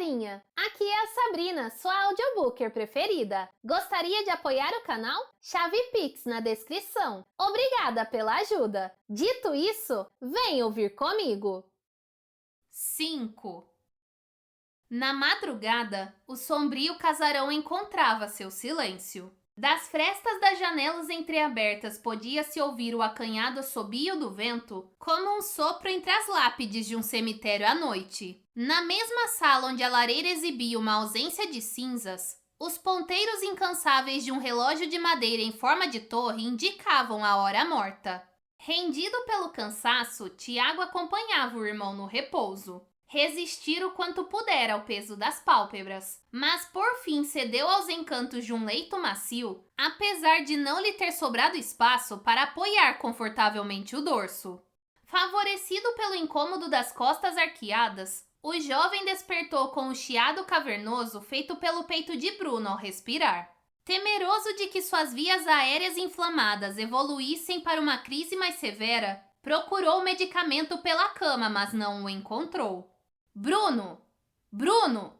galerinha! Aqui é a Sabrina, sua audiobooker preferida. Gostaria de apoiar o canal? Chave Pix na descrição. Obrigada pela ajuda. Dito isso, vem ouvir comigo. 5. Na madrugada, o sombrio casarão encontrava seu silêncio. Das frestas das janelas entreabertas podia-se ouvir o acanhado assobio do vento, como um sopro entre as lápides de um cemitério à noite. Na mesma sala onde a lareira exibia uma ausência de cinzas, os ponteiros incansáveis de um relógio de madeira em forma de torre indicavam a hora morta. Rendido pelo cansaço, Tiago acompanhava o irmão no repouso. Resistir o quanto puder ao peso das pálpebras, mas por fim cedeu aos encantos de um leito macio, apesar de não lhe ter sobrado espaço para apoiar confortavelmente o dorso. Favorecido pelo incômodo das costas arqueadas, o jovem despertou com o chiado cavernoso feito pelo peito de Bruno ao respirar. Temeroso de que suas vias aéreas inflamadas evoluíssem para uma crise mais severa, procurou o medicamento pela cama, mas não o encontrou. Bruno! Bruno!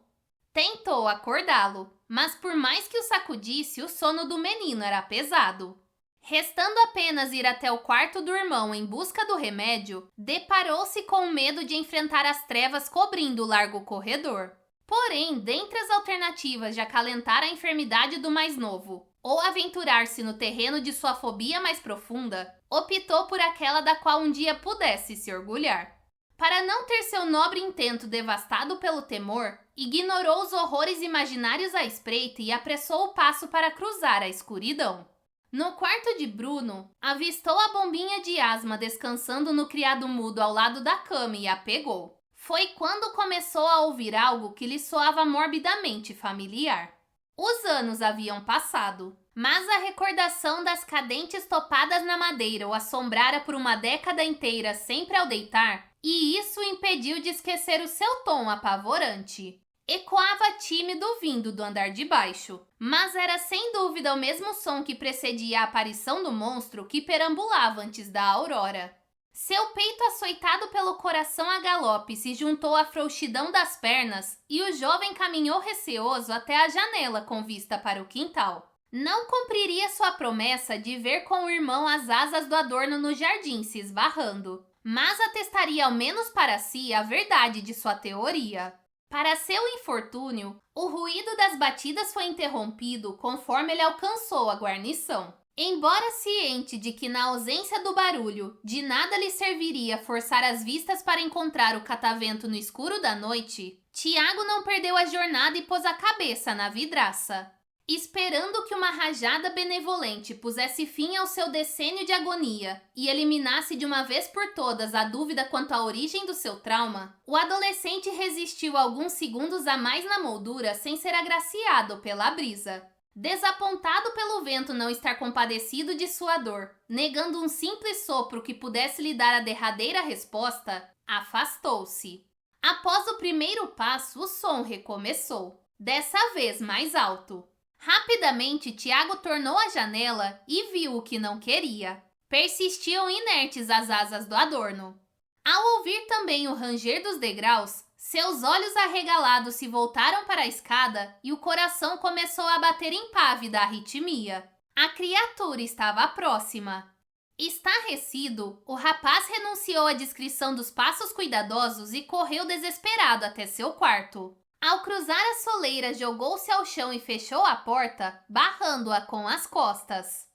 Tentou acordá-lo, mas por mais que o sacudisse, o sono do menino era pesado. Restando apenas ir até o quarto do irmão em busca do remédio, deparou-se com o medo de enfrentar as trevas cobrindo o largo corredor. Porém, dentre as alternativas de acalentar a enfermidade do mais novo ou aventurar-se no terreno de sua fobia mais profunda, optou por aquela da qual um dia pudesse se orgulhar. Para não ter seu nobre intento devastado pelo temor, ignorou os horrores imaginários à espreita e apressou o passo para cruzar a escuridão. No quarto de Bruno, avistou a bombinha de asma descansando no criado mudo ao lado da cama e a pegou. Foi quando começou a ouvir algo que lhe soava morbidamente familiar. Os anos haviam passado, mas a recordação das cadentes topadas na madeira o assombrara por uma década inteira sempre ao deitar, e isso o impediu de esquecer o seu tom apavorante. Ecoava tímido vindo do andar de baixo, mas era sem dúvida o mesmo som que precedia a aparição do monstro que perambulava antes da aurora. Seu peito açoitado pelo coração a galope se juntou à frouxidão das pernas e o jovem caminhou receoso até a janela com vista para o quintal. Não cumpriria sua promessa de ver com o irmão as asas do adorno no jardim se esbarrando, mas atestaria ao menos para si a verdade de sua teoria. Para seu infortúnio, o ruído das batidas foi interrompido conforme ele alcançou a guarnição. Embora ciente de que na ausência do barulho, de nada lhe serviria forçar as vistas para encontrar o catavento no escuro da noite, Tiago não perdeu a jornada e pôs a cabeça na vidraça. Esperando que uma rajada benevolente pusesse fim ao seu decênio de agonia e eliminasse de uma vez por todas a dúvida quanto à origem do seu trauma, o adolescente resistiu alguns segundos a mais na moldura sem ser agraciado pela brisa. Desapontado pelo vento não estar compadecido de sua dor, negando um simples sopro que pudesse lhe dar a derradeira resposta, afastou-se. Após o primeiro passo, o som recomeçou, dessa vez mais alto. Rapidamente, Tiago tornou a janela e viu o que não queria. Persistiam inertes as asas do adorno. Ao ouvir também o ranger dos degraus, seus olhos arregalados se voltaram para a escada e o coração começou a bater impávida arritmia. A criatura estava próxima. Estarrecido, o rapaz renunciou à descrição dos passos cuidadosos e correu desesperado até seu quarto. Ao cruzar a soleira, jogou-se ao chão e fechou a porta, barrando-a com as costas.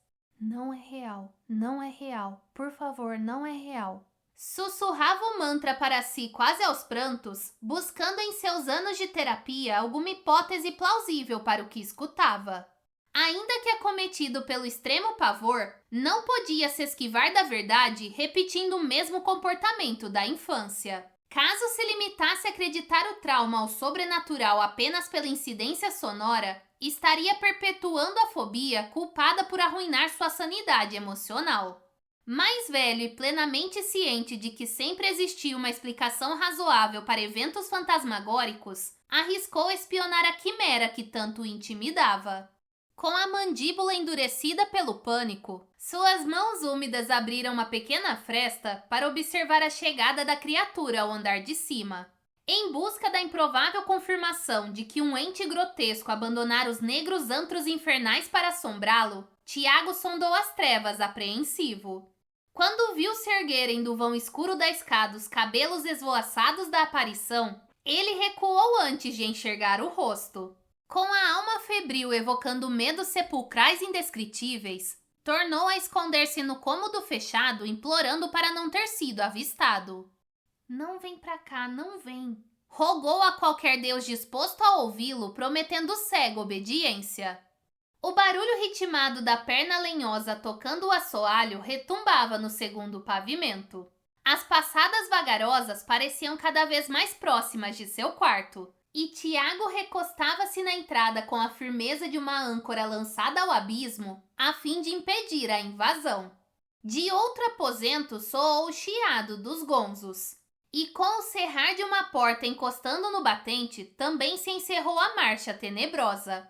Não é real, por favor, não é real. Sussurrava o mantra para si quase aos prantos, buscando em seus anos de terapia alguma hipótese plausível para o que escutava. Ainda que acometido pelo extremo pavor, não podia se esquivar da verdade repetindo o mesmo comportamento da infância. Caso se limitasse a acreditar o trauma ao sobrenatural apenas pela incidência sonora, estaria perpetuando a fobia culpada por arruinar sua sanidade emocional. Mais velho e plenamente ciente de que sempre existia uma explicação razoável para eventos fantasmagóricos, arriscou espionar a quimera que tanto o intimidava. Com a mandíbula endurecida pelo pânico, suas mãos úmidas abriram uma pequena fresta para observar a chegada da criatura ao andar de cima. Em busca da improvável confirmação de que um ente grotesco abandonara os negros antros infernais para assombrá-lo, Tiago sondou as trevas apreensivo. Quando viu se erguerem do vão escuro da escada os cabelos esvoaçados da aparição, ele recuou antes de enxergar o rosto. Com a alma febril evocando medos sepulcrais indescritíveis, tornou a esconder-se no cômodo fechado, implorando para não ter sido avistado. Não vem pra cá, não vem. Rogou a qualquer deus disposto a ouvi-lo, prometendo cega obediência. O barulho ritmado da perna lenhosa tocando o assoalho retumbava no segundo pavimento. As passadas vagarosas pareciam cada vez mais próximas de seu quarto, e Tiago recostava-se na entrada com a firmeza de uma âncora lançada ao abismo, a fim de impedir a invasão. De outro aposento soou o chiado dos gonzos, e com o cerrar de uma porta encostando no batente, também se encerrou a marcha tenebrosa.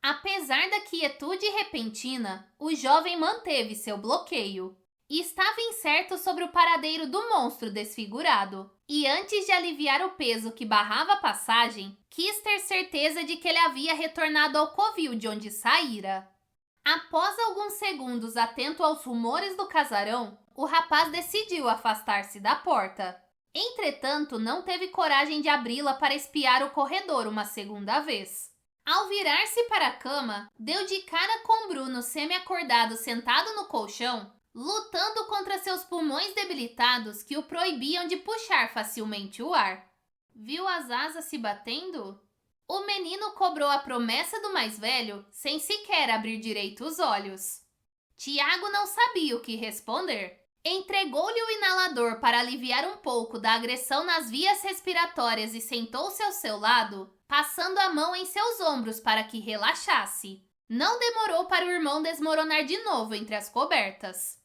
Apesar da quietude repentina, o jovem manteve seu bloqueio. Estava incerto sobre o paradeiro do monstro desfigurado, e antes de aliviar o peso que barrava a passagem, quis ter certeza de que ele havia retornado ao covil de onde saíra. Após alguns segundos atento aos rumores do casarão, o rapaz decidiu afastar-se da porta. Entretanto, não teve coragem de abri-la para espiar o corredor uma segunda vez. Ao virar-se para a cama, deu de cara com Bruno semi-acordado sentado no colchão, lutando contra seus pulmões debilitados que o proibiam de puxar facilmente o ar. Viu as asas se batendo? O menino cobrou a promessa do mais velho sem sequer abrir direito os olhos. Tiago não sabia o que responder. Entregou-lhe o inalador para aliviar um pouco da agressão nas vias respiratórias e sentou-se ao seu lado, passando a mão em seus ombros para que relaxasse. Não demorou para o irmão desmoronar de novo entre as cobertas.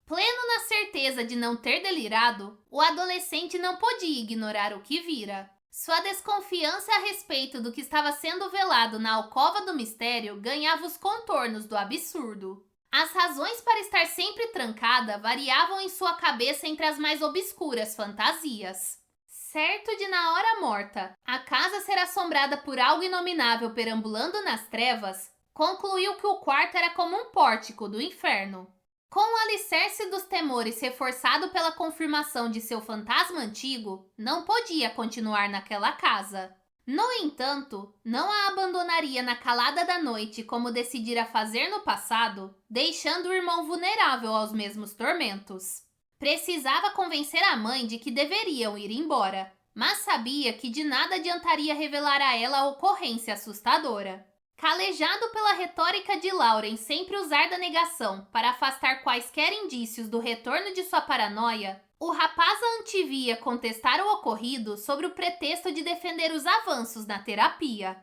Pleno na certeza de não ter delirado, o adolescente não podia ignorar o que vira. Sua desconfiança a respeito do que estava sendo velado na alcova do mistério ganhava os contornos do absurdo. As razões para estar sempre trancada variavam em sua cabeça entre as mais obscuras fantasias. Certo de na hora morta, a casa ser assombrada por algo inominável perambulando nas trevas, concluiu que o quarto era como um pórtico do inferno. Com o alicerce dos temores reforçado pela confirmação de seu fantasma antigo, não podia continuar naquela casa. No entanto, não a abandonaria na calada da noite como decidira fazer no passado, deixando o irmão vulnerável aos mesmos tormentos. Precisava convencer a mãe de que deveriam ir embora, mas sabia que de nada adiantaria revelar a ela a ocorrência assustadora. Calejado pela retórica de Lauren sempre usar da negação para afastar quaisquer indícios do retorno de sua paranoia, o rapaz a antevia contestar o ocorrido sobre o pretexto de defender os avanços na terapia.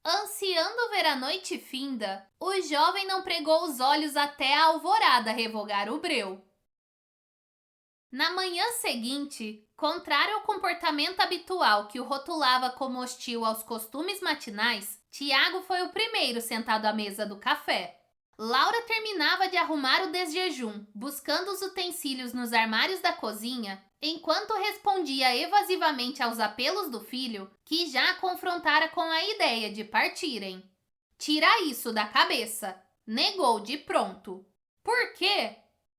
Ansiando ver a noite finda, o jovem não pregou os olhos até a alvorada revogar o breu. Na manhã seguinte, contrário ao comportamento habitual que o rotulava como hostil aos costumes matinais, Tiago foi o primeiro sentado à mesa do café. Laura terminava de arrumar o desjejum, buscando os utensílios nos armários da cozinha, enquanto respondia evasivamente aos apelos do filho, que já a confrontara com a ideia de partirem. Tira isso da cabeça, negou de pronto. Por quê?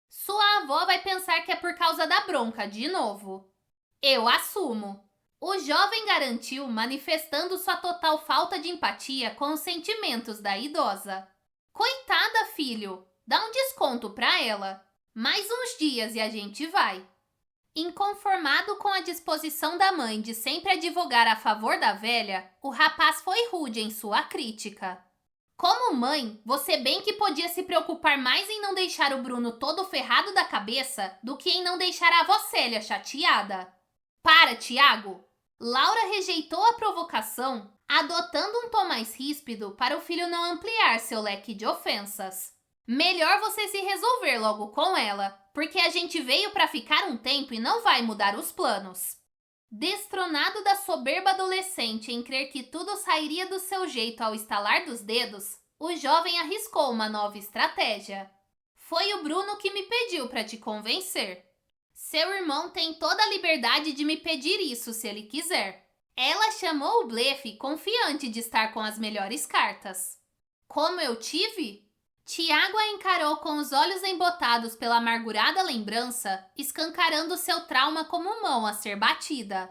Sua avó vai pensar que é por causa da bronca de novo. Eu assumo. O jovem garantiu, manifestando sua total falta de empatia com os sentimentos da idosa. Coitada, filho! Dá um desconto pra ela. Mais uns dias e a gente vai. Inconformado com a disposição da mãe de sempre advogar a favor da velha, o rapaz foi rude em sua crítica. Como mãe, você bem que podia se preocupar mais em não deixar o Bruno todo ferrado da cabeça do que em não deixar a avó Célia chateada. Para, Tiago! Laura rejeitou a provocação, adotando um tom mais ríspido para o filho não ampliar seu leque de ofensas. Melhor você se resolver logo com ela, porque a gente veio para ficar um tempo e não vai mudar os planos. Destronado da soberba adolescente em crer que tudo sairia do seu jeito ao estalar dos dedos, o jovem arriscou uma nova estratégia. Foi o Bruno que me pediu para te convencer. Seu irmão tem toda a liberdade de me pedir isso se ele quiser. Ela chamou o blefe, confiante de estar com as melhores cartas. Como eu tive? Tiago a encarou com os olhos embotados pela amargurada lembrança, escancarando seu trauma como mão a ser batida.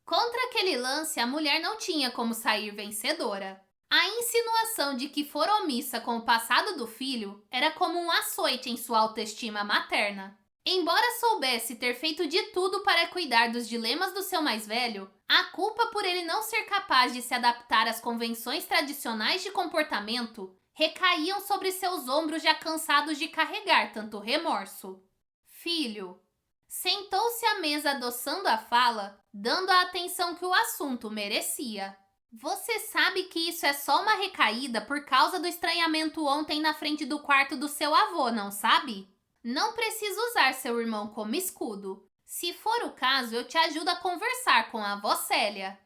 Contra aquele lance, a mulher não tinha como sair vencedora. A insinuação de que fora omissa com o passado do filho era como um açoite em sua autoestima materna. Embora soubesse ter feito de tudo para cuidar dos dilemas do seu mais velho, a culpa por ele não ser capaz de se adaptar às convenções tradicionais de comportamento recaíam sobre seus ombros já cansados de carregar tanto remorso. Filho. Sentou-se à mesa adoçando a fala, dando a atenção que o assunto merecia. Você sabe que isso é só uma recaída por causa do estranhamento ontem na frente do quarto do seu avô, não sabe? Não precisa usar seu irmão como escudo. Se for o caso, eu te ajudo a conversar com a avó Célia.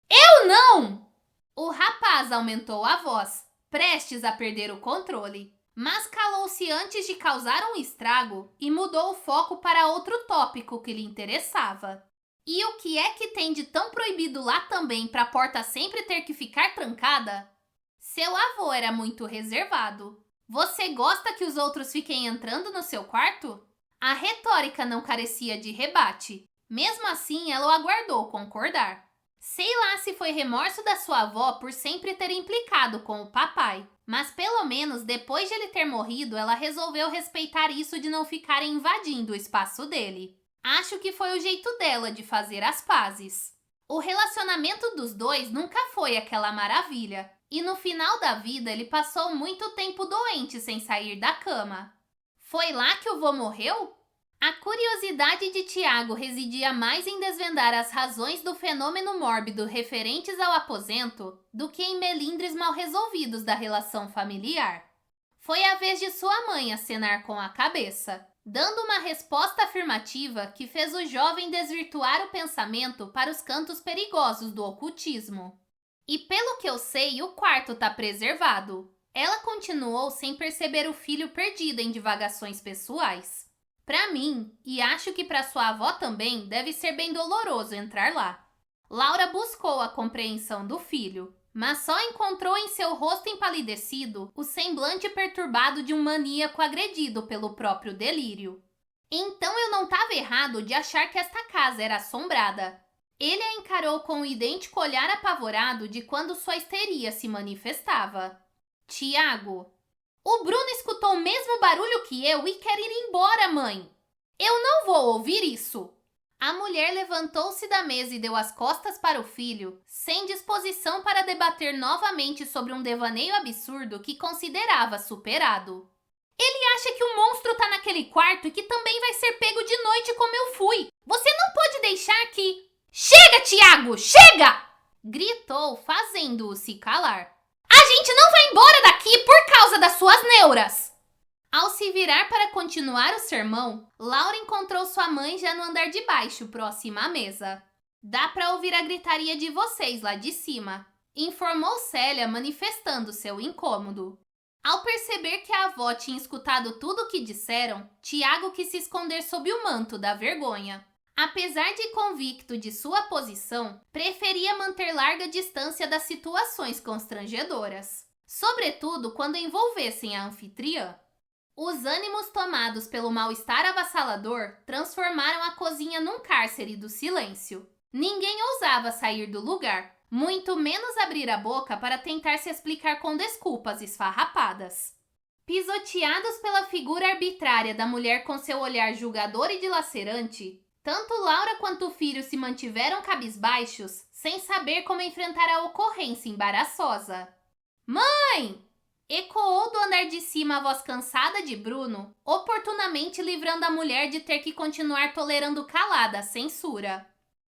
Eu não! O rapaz aumentou a voz, prestes a perder o controle, mas calou-se antes de causar um estrago e mudou o foco para outro tópico que lhe interessava. E o que é que tem de tão proibido lá também para a porta sempre ter que ficar trancada? Seu avô era muito reservado. Você gosta que os outros fiquem entrando no seu quarto? A retórica não carecia de rebate. Mesmo assim, ela o aguardou concordar. Sei lá se foi remorso da sua avó por sempre ter implicado com o papai, mas pelo menos depois de ele ter morrido, ela resolveu respeitar isso de não ficarem invadindo o espaço dele. Acho que foi o jeito dela de fazer as pazes. O relacionamento dos dois nunca foi aquela maravilha, e no final da vida ele passou muito tempo doente sem sair da cama. Foi lá que o vô morreu? A curiosidade de Tiago residia mais em desvendar as razões do fenômeno mórbido referentes ao aposento do que em melindres mal resolvidos da relação familiar. Foi a vez de sua mãe acenar com a cabeça, dando uma resposta afirmativa que fez o jovem desvirtuar o pensamento para os cantos perigosos do ocultismo. E pelo que eu sei, o quarto tá preservado. Ela continuou sem perceber o filho perdido em divagações pessoais. Para mim, e acho que para sua avó também, deve ser bem doloroso entrar lá. Laura buscou a compreensão do filho, mas só encontrou em seu rosto empalidecido o semblante perturbado de um maníaco agredido pelo próprio delírio. Então eu não estava errado de achar que esta casa era assombrada. Ele a encarou com o idêntico olhar apavorado de quando sua histeria se manifestava. Tiago, o Bruno escutou o mesmo barulho que eu e quer ir embora, mãe. Eu não vou ouvir isso. A mulher levantou-se da mesa e deu as costas para o filho, sem disposição para debater novamente sobre um devaneio absurdo que considerava superado. Ele acha que o monstro tá naquele quarto e que também vai ser pego de noite como eu fui. Você não pode deixar que... Chega, Tiago! Chega! Gritou, fazendo-o se calar. A gente não vai embora daqui por causa das suas neuras! Ao se virar para continuar o sermão, Laura encontrou sua mãe já no andar de baixo, próxima à mesa. Dá para ouvir a gritaria de vocês lá de cima, informou Célia, manifestando seu incômodo. Ao perceber que a avó tinha escutado tudo o que disseram, Tiago quis se esconder sob o manto da vergonha. Apesar de convicto de sua posição, preferia manter larga distância das situações constrangedoras, sobretudo quando envolvessem a anfitriã. Os ânimos tomados pelo mal-estar avassalador transformaram a cozinha num cárcere do silêncio. Ninguém ousava sair do lugar, muito menos abrir a boca para tentar se explicar com desculpas esfarrapadas. Pisoteados pela figura arbitrária da mulher com seu olhar julgador e dilacerante, tanto Laura quanto o filho se mantiveram cabisbaixos, sem saber como enfrentar a ocorrência embaraçosa. Mãe! Ecoou do andar de cima a voz cansada de Bruno, oportunamente livrando a mulher de ter que continuar tolerando calada a censura.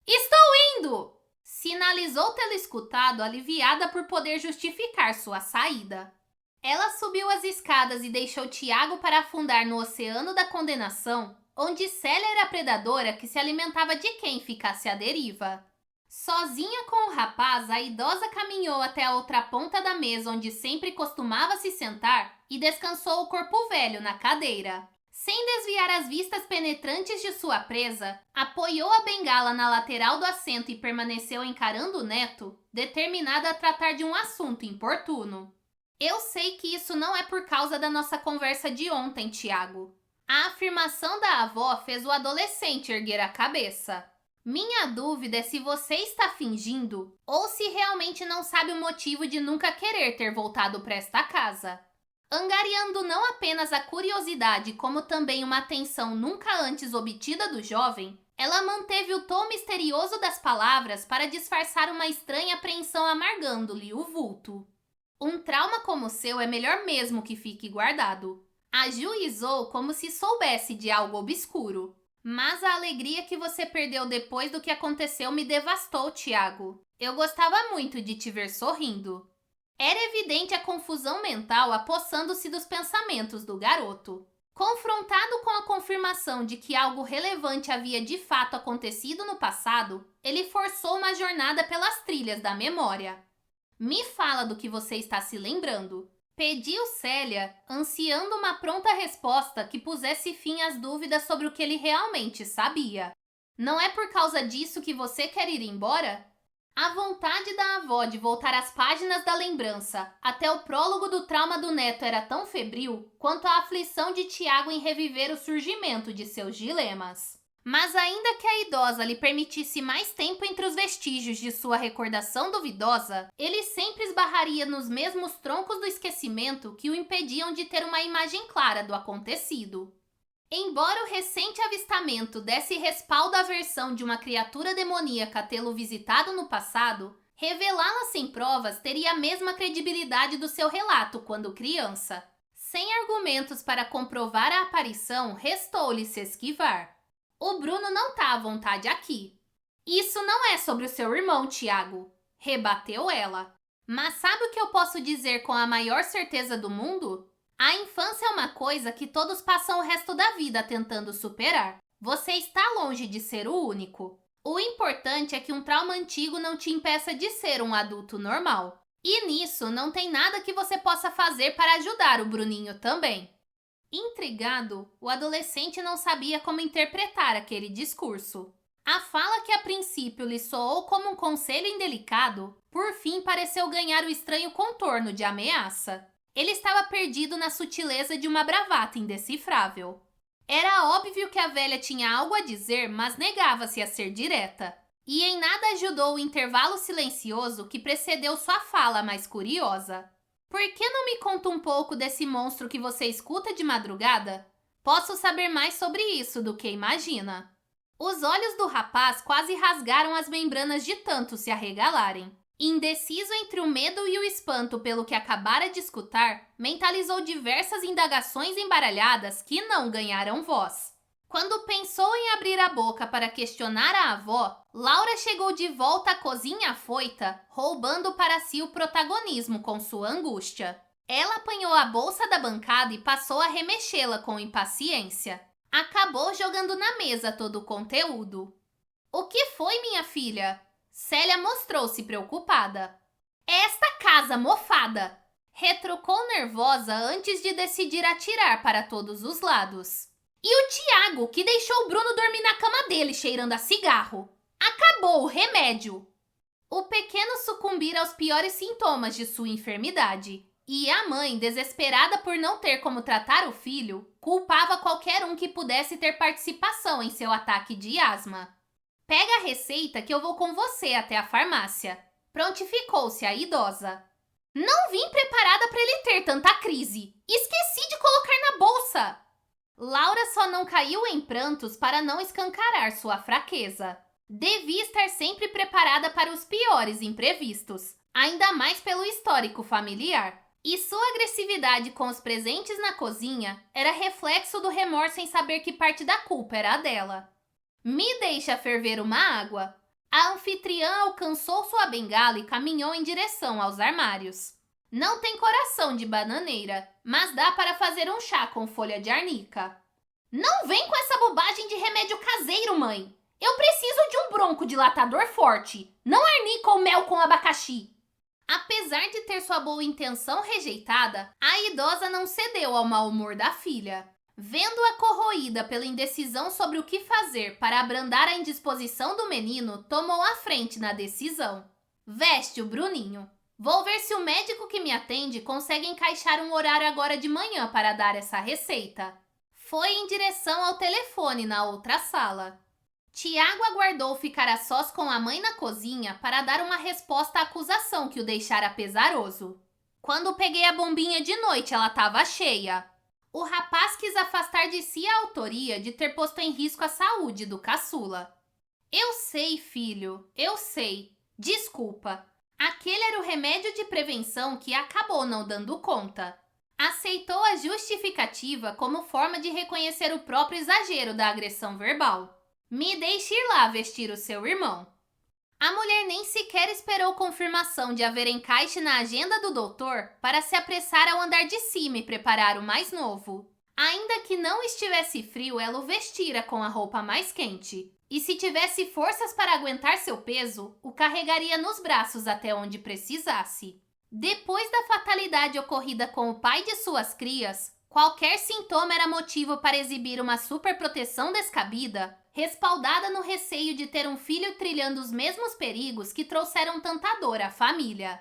Estou indo! Sinalizou tê-lo escutado, aliviada por poder justificar sua saída. Ela subiu as escadas e deixou Tiago para afundar no oceano da condenação, onde Célia era a predadora que se alimentava de quem ficasse à deriva. Sozinha com o rapaz, a idosa caminhou até a outra ponta da mesa onde sempre costumava se sentar e descansou o corpo velho na cadeira. Sem desviar as vistas penetrantes de sua presa, apoiou a bengala na lateral do assento e permaneceu encarando o neto, determinada a tratar de um assunto importuno. Eu sei que isso não é por causa da nossa conversa de ontem, Tiago. A afirmação da avó fez o adolescente erguer a cabeça. Minha dúvida é se você está fingindo ou se realmente não sabe o motivo de nunca querer ter voltado para esta casa. Angariando não apenas a curiosidade, como também uma atenção nunca antes obtida do jovem, ela manteve o tom misterioso das palavras para disfarçar uma estranha apreensão amargando-lhe o vulto. Um trauma como o seu é melhor mesmo que fique guardado. Ajuizou como se soubesse de algo obscuro. Mas a alegria que você perdeu depois do que aconteceu me devastou, Tiago. Eu gostava muito de te ver sorrindo. Era evidente a confusão mental apossando-se dos pensamentos do garoto. Confrontado com a confirmação de que algo relevante havia de fato acontecido no passado, ele forçou uma jornada pelas trilhas da memória. Me fala do que você está se lembrando. Pediu Célia, ansiando uma pronta resposta que pusesse fim às dúvidas sobre o que ele realmente sabia. Não é por causa disso que você quer ir embora? A vontade da avó de voltar às páginas da lembrança, até o prólogo do trauma do neto era tão febril quanto a aflição de Tiago em reviver o surgimento de seus dilemas. Mas ainda que a idosa lhe permitisse mais tempo entre os vestígios de sua recordação duvidosa, ele sempre esbarraria nos mesmos troncos do esquecimento que o impediam de ter uma imagem clara do acontecido. Embora o recente avistamento desse respaldo à versão de uma criatura demoníaca tê-lo visitado no passado, revelá-la sem provas teria a mesma credibilidade do seu relato quando criança. Sem argumentos para comprovar a aparição, restou-lhe se esquivar. O Bruno não tá à vontade aqui. Isso não é sobre o seu irmão, Tiago, rebateu ela. Mas sabe o que eu posso dizer com a maior certeza do mundo? A infância é uma coisa que todos passam o resto da vida tentando superar. Você está longe de ser o único. O importante é que um trauma antigo não te impeça de ser um adulto normal. E nisso não tem nada que você possa fazer para ajudar o Bruninho também. Intrigado, o adolescente não sabia como interpretar aquele discurso. A fala que a princípio lhe soou como um conselho indelicado, por fim pareceu ganhar o estranho contorno de ameaça. Ele estava perdido na sutileza de uma bravata indecifrável. Era óbvio que a velha tinha algo a dizer, mas negava-se a ser direta. E em nada ajudou o intervalo silencioso que precedeu sua fala mais curiosa. Por que não me conta um pouco desse monstro que você escuta de madrugada? Posso saber mais sobre isso do que imagina. Os olhos do rapaz quase rasgaram as membranas de tanto se arregalarem. Indeciso entre o medo e o espanto pelo que acabara de escutar, mentalizou diversas indagações embaralhadas que não ganharam voz. Quando pensou em abrir a boca para questionar a avó, Laura chegou de volta à cozinha afoita, roubando para si o protagonismo com sua angústia. Ela apanhou a bolsa da bancada e passou a remexê-la com impaciência. Acabou jogando na mesa todo o conteúdo. O que foi, minha filha? Célia mostrou-se preocupada. Esta casa mofada! Retrucou nervosa antes de decidir atirar para todos os lados. E o Tiago, que deixou o Bruno dormir na cama dele cheirando a cigarro. Acabou o remédio! O pequeno sucumbira aos piores sintomas de sua enfermidade. E a mãe, desesperada por não ter como tratar o filho, culpava qualquer um que pudesse ter participação em seu ataque de asma. Pega a receita que eu vou com você até a farmácia. Prontificou-se a idosa. Não vim preparada para ele ter tanta crise. Esqueci de colocar na bolsa. Laura só não caiu em prantos para não escancarar sua fraqueza. Devia estar sempre preparada para os piores imprevistos, ainda mais pelo histórico familiar. E sua agressividade com os presentes na cozinha era reflexo do remorso em saber que parte da culpa era a dela. Me deixa ferver uma água. A anfitriã alcançou sua bengala e caminhou em direção aos armários. Não tem coração de bananeira, mas dá para fazer um chá com folha de arnica. Não vem com essa bobagem de remédio caseiro, mãe. Eu preciso de um broncodilatador forte, não arnica ou mel com abacaxi. Apesar de ter sua boa intenção rejeitada, a idosa não cedeu ao mau humor da filha. Vendo-a corroída pela indecisão sobre o que fazer para abrandar a indisposição do menino, tomou a frente na decisão. Veste o Bruninho. Vou ver se o médico que me atende consegue encaixar um horário agora de manhã para dar essa receita. Foi em direção ao telefone na outra sala. Tiago aguardou ficar a sós com a mãe na cozinha para dar uma resposta à acusação que o deixara pesaroso. Quando peguei a bombinha de noite, ela estava cheia. O rapaz quis afastar de si a autoria de ter posto em risco a saúde do caçula. Eu sei, filho, eu sei. Desculpa. Aquele era o remédio de prevenção que acabou não dando conta. Aceitou a justificativa como forma de reconhecer o próprio exagero da agressão verbal. Me deixe ir lá vestir o seu irmão. A mulher nem sequer esperou confirmação de haver encaixe na agenda do doutor para se apressar ao andar de cima e preparar o mais novo. Ainda que não estivesse frio, ela o vestira com a roupa mais quente. E se tivesse forças para aguentar seu peso, o carregaria nos braços até onde precisasse. Depois da fatalidade ocorrida com o pai de suas crias, qualquer sintoma era motivo para exibir uma superproteção descabida, respaldada no receio de ter um filho trilhando os mesmos perigos que trouxeram tanta dor à família.